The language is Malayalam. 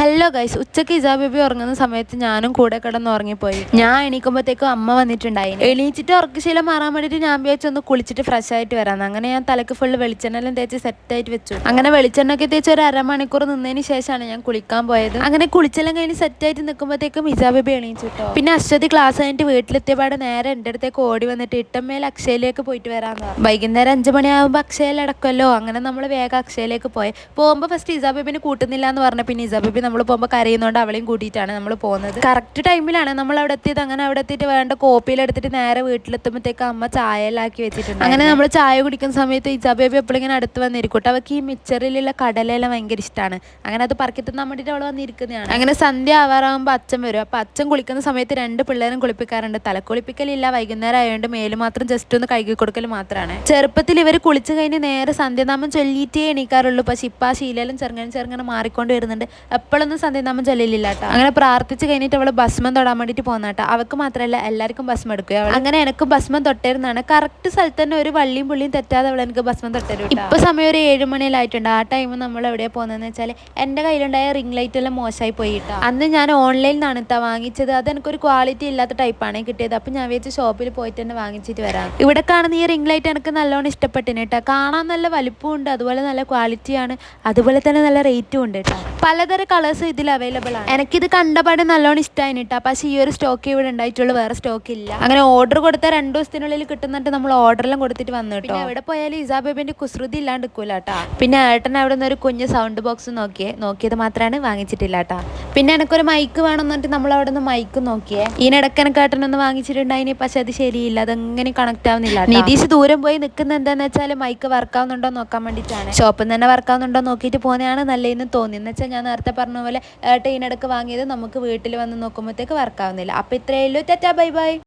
ഹലോ ഗൈസ്, ഉച്ചയ്ക്ക് ഇസാ ബേബി ഉറങ്ങുന്ന സമയത്ത് ഞാനും കൂടെ കിടന്ന് ഉറങ്ങിപ്പോയി. ഞാൻ എണീക്കുമ്പോഴത്തേക്കും അമ്മ വന്നിട്ടുണ്ടായി. എണീച്ചിട്ട് ഉറക്കശീലം മാറാൻ വേണ്ടിയിട്ട് ഞാൻ വിചാരിച്ചൊന്ന് കുളിച്ചിട്ട് ഫ്രഷ് ആയിട്ട് വരാമെന്ന്. അങ്ങനെ ഞാൻ തലക്ക് ഫുള്ള് വെളിച്ചെണ്ണെല്ലാം തേച്ച് സെറ്റായിട്ട് വെച്ചു. അങ്ങനെ വെളിച്ചെണ്ണൊക്കെ തേച്ച് ഒരു അരമണിക്കൂർ നിന്നതിന് ശേഷമാണ് ഞാൻ കുളിക്കാൻ പോയത്. അങ്ങനെ കുളിച്ചെല്ലാം കഴിഞ്ഞ് സെറ്റായിട്ട് നിൽക്കുമ്പോഴത്തേക്കും ഇസാ ബേബി എണീച്ചു കേട്ടോ. പിന്നെ അശ്വതി ക്ലാസ് കഴിഞ്ഞിട്ട് വീട്ടിലെത്തിയപാട് നേരെ എൻ്റെ അടുത്തേക്ക് ഓടി വന്നിട്ട് ഇട്ടമ്മേൽ അക്ഷയയിലേക്ക് പോയിട്ട് വരാമെന്ന് പറഞ്ഞു. വൈകുന്നേരം 5 മണിയാകുമ്പോൾ അക്ഷയയിൽ അടക്കമല്ലോ. അങ്ങനെ നമ്മൾ വേഗം അക്ഷയയിലേക്ക് പോകുമ്പോൾ ഫസ്റ്റ് ഇസാ ബേബിനെ കൂട്ടുന്നില്ല എന്ന് പറഞ്ഞു. പിന്നെ ഇസാ ബേബി നമ്മൾ പോകുമ്പോൾ കരയുന്നതുകൊണ്ട് അവളെയും കൂട്ടിയിട്ടാണ് നമ്മൾ പോകുന്നത്. കറക്റ്റ് ടൈമിലാണ് നമ്മൾ അവിടെ എത്തിയത്. അങ്ങനെ അവിടെ എത്തിയിട്ട് വേണ്ട കോപ്പിയിലെടുത്തിട്ട് നേരെ വീട്ടിലെത്തുമ്പോഴത്തേക്ക് അമ്മ ചായയിലാക്കി വെച്ചിട്ടുണ്ട്. അങ്ങനെ നമ്മൾ ചായ കുടിക്കുന്ന സമയത്ത് ഇസാ ബേബി എപ്പോഴിങ്ങനെ അടുത്ത് വന്നിരിക്കട്ടെ. അവൾക്ക് ഈ മിച്ചറിലുള്ള കടലയെല്ലാം ഭയങ്കര ഇഷ്ടമാണ്. അങ്ങനെ അത് പറക്കി തിന്നാൻ വേണ്ടിയിട്ട് അവൾ വന്നിരിക്കുന്നതാണ്. അങ്ങനെ സന്ധ്യ ആവാറാകുമ്പോൾ അച്ഛൻ വരും. അപ്പോൾ അച്ഛൻ കുളിക്കുന്ന സമയത്ത് 2 പിള്ളേരും കുളിപ്പിക്കാറുണ്ട്. തലക്കുളിപ്പിക്കലില്ല, വൈകുന്നേരം ആയതുകൊണ്ട് മേല് മാത്രം ജസ്റ്റ് ഒന്ന് കഴുകി കൊടുക്കൽ മാത്രമാണ്. ചെറുപ്പത്തിൽ ഇവർ കുളിച്ച് കഴിഞ്ഞ് നേരെ സന്ധ്യനാമം ചൊല്ലിയിട്ടേ എണീക്കാറുള്ളൂ. പക്ഷെ ഇപ്പം ആ ശീലം ചെറുങ്ങനെ മാറിക്കൊണ്ട് വരുന്നുണ്ട്. എപ്പോഴൊന്നും സന്ധ്യനാമം ചൊല്ലില്ല കേട്ടോ. അങ്ങനെ പ്രാർത്ഥിച്ച് കഴിഞ്ഞിട്ട് അവൾ ഭസ്മം തൊടാൻ വേണ്ടിയിട്ട് പോകുന്ന കേട്ടോ. അവൾക്ക് മാത്രമല്ല എല്ലാവർക്കും ഭസ്മം എടുക്കുക. അങ്ങനെ എനിക്കും ഭസ്മം തൊട്ടരുന്നാണ്. കറക്റ്റ് സ്ഥലത്ത് തന്നെ ഒരു വള്ളിയും പുള്ളിയും തെറ്റാതെ അവൾ എനിക്ക് ഭസ്മം തൊട്ടരും. ഇപ്പൊ സമയം ഒരു 7 മണിയിലായിട്ടുണ്ട്. ആ ടൈം നമ്മൾ എവിടെയാണ് പോകുന്നതെന്ന് വെച്ചാൽ എൻ്റെ കയ്യിലുണ്ടായ റിംഗ് ലൈറ്റ് എല്ലാം മോശമായി പോയിട്ടോ. അന്ന് ഞാൻ ഓൺലൈനിൽ നിന്നാണ് ഇട്ടാ വാങ്ങിച്ചത്. അത് എനിക്കൊരു ക്വാളിറ്റി ഇല്ലാത്ത ടൈപ്പാണ് കിട്ടിയത്. അപ്പം ഞാൻ വിചാരിച്ച് ഷോപ്പിൽ പോയിട്ട് തന്നെ വാങ്ങിച്ചിട്ട് വരാം. ഇവിടെ കാണുന്ന ഈ റിംഗ് ലൈറ്റ് എനിക്ക് നല്ലോണം ഇഷ്ടപ്പെട്ടിന് കേട്ടോ. കാണാൻ നല്ല വലിപ്പമുണ്ട്, അതുപോലെ നല്ല ക്വാളിറ്റിയാണ്, അതുപോലെ തന്നെ നല്ല റേറ്റും ഉണ്ട് കേട്ടോ. പലതരം കളേഴ്സ് ഇതിൽ അവൈലബിൾ ആണ്. എനിക്കിത് കണ്ടപാടെ നല്ലോണം ഇഷ്ടമായി കേട്ടോ. പക്ഷേ ഈ ഒരു സ്റ്റോക്ക് ഇവിടെ ഉണ്ടായിട്ടുള്ളൂ, വേറെ സ്റ്റോക്ക് ഇല്ല. അങ്ങനെ ഓർഡർ കൊടുത്ത 2 ദിവസത്തിനുള്ളിൽ കിട്ടുന്നിട്ട് നമ്മൾ ഓർഡറെല്ലാം കൊടുത്തിട്ട് വന്നു കേട്ടോ. എവിടെ പോയാലും ഇസാ ബേബിന്റെ കുസൃതി ഇല്ലാണ്ട് നിൽക്കൂല കേട്ടോ. പിന്നെ ഏട്ടൻ അവിടെ നിന്ന് ഒരു കുഞ്ഞ് സൗണ്ട് ബോക്സ് നോക്കിയത് മാത്രമാണ് വാങ്ങിച്ചിട്ടില്ല കേട്ടോ. പിന്നെ എനിക്കൊരു മൈക്ക് വേണം എന്നിട്ട് നമ്മൾ അവിടെ നിന്ന് മൈക്ക് നോക്കിയേ. ഇതിനിടയ്ക്ക് എനിക്ക് ഏട്ടനൊന്ന് വാങ്ങിച്ചിട്ടുണ്ടായിനി, പക്ഷെ അത് ശരിയില്ല, അതെങ്ങനെ കണക്ട് ആവുന്നില്ല. നിതീഷ് ദൂരം പോയി നിൽക്കുന്ന എന്താണെന്ന് വെച്ചാൽ മൈക്ക് വർക്കാവുന്നുണ്ടോ നോക്കാൻ വേണ്ടിയിട്ടാണ്. ഷോപ്പിൽ നിന്ന് തന്നെ വർക്കാവുന്നുണ്ടോ നോക്കിയിട്ട് പോകുന്നതാണ് നല്ലതെന്ന് തോന്നി. എന്ന് വെച്ചാൽ ഞാൻ നേരത്തെ പറഞ്ഞ പോലെ ഏട്ടൻ ഇതിനിടയ്ക്ക് വാങ്ങിയത് നമുക്ക് വീട്ടിൽ വന്ന് നോക്കുമ്പോഴത്തേക്ക് വർക്കാവുന്നില്ല. അപ്പോൾ ഇത്രയേ ഉള്ളൂ. Tata bye bye.